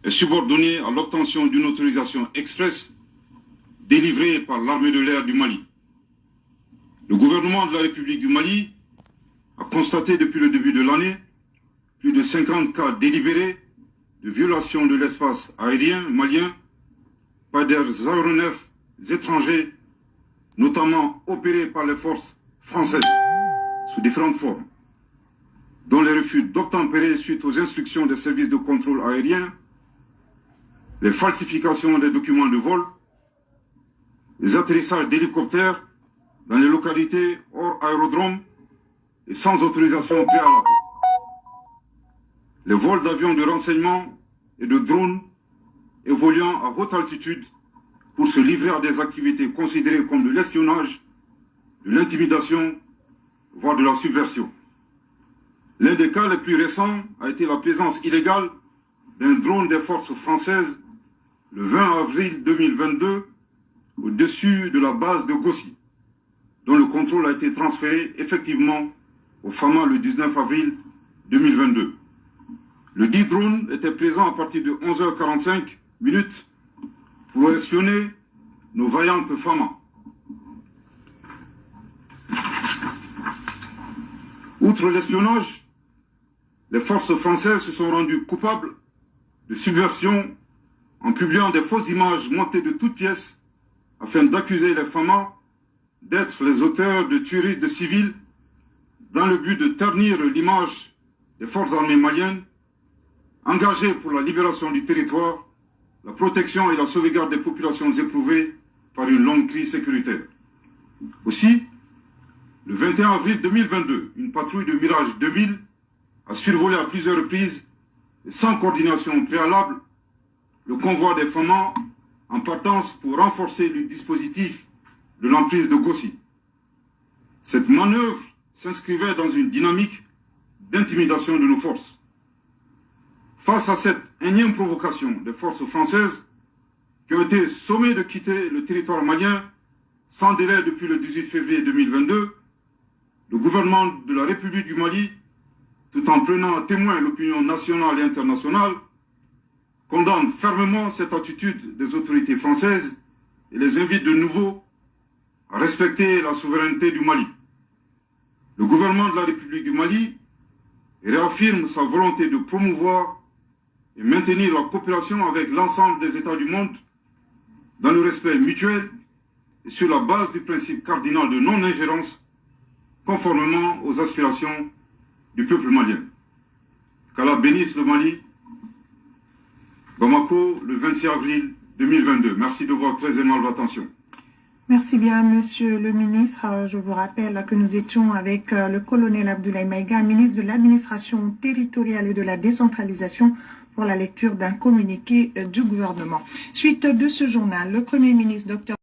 est subordonnée à l'obtention d'une autorisation expresse délivrée par l'armée de l'air du Mali. Le gouvernement de la République du Mali a constaté depuis le début de l'année plus de 50 cas délibérés de violation de l'espace aérien malien par des aéronefs étrangers, notamment opérés par les forces françaises sous différentes formes, dont les refus d'obtempérer suite aux instructions des services de contrôle aérien, les falsifications des documents de vol, les atterrissages d'hélicoptères dans les localités hors aérodrome et sans autorisation préalable, les vols d'avions de renseignement et de drones évoluant à haute altitude pour se livrer à des activités considérées comme de l'espionnage, de l'intimidation, voire de la subversion. L'un des cas les plus récents a été la présence illégale d'un drone des forces françaises le 20 avril 2022 au-dessus de la base de Gossi, dont le contrôle a été transféré effectivement au FAMA le 19 avril 2022. Le dit drone était présent à partir de 11h45 pour espionner nos vaillantes FAMA. Outre l'espionnage, les forces françaises se sont rendues coupables de subversion en publiant des fausses images montées de toutes pièces afin d'accuser les FAMA d'être les auteurs de tueries de civils dans le but de ternir l'image des forces armées maliennes engagées pour la libération du territoire, la protection et la sauvegarde des populations éprouvées par une longue crise sécuritaire. Aussi, le 21 avril 2022, une patrouille de Mirage 2000 a survolé à plusieurs reprises et sans coordination préalable le convoi des FAMA en partance pour renforcer le dispositif de l'emprise de Gossi. Cette manœuvre s'inscrivait dans une dynamique d'intimidation de nos forces. Face à cette énième provocation des forces françaises qui ont été sommées de quitter le territoire malien sans délai depuis le 18 février 2022, le gouvernement de la République du Mali, tout en prenant à témoin l'opinion nationale et internationale, condamne fermement cette attitude des autorités françaises et les invite de nouveau à respecter la souveraineté du Mali. Le gouvernement de la République du Mali réaffirme sa volonté de promouvoir et maintenir la coopération avec l'ensemble des États du monde dans le respect mutuel et sur la base du principe cardinal de non-ingérence, conformément aux aspirations du peuple malien. Qu'Allah bénisse le Mali. Bamako, le 26 avril 2022. Merci de votre très aimable attention. Merci bien, Monsieur le ministre. Je vous rappelle que nous étions avec le colonel Abdoulaye Maïga, ministre de l'Administration territoriale et de la décentralisation, pour la lecture d'un communiqué du gouvernement. Suite de ce journal, le Premier ministre, Dr.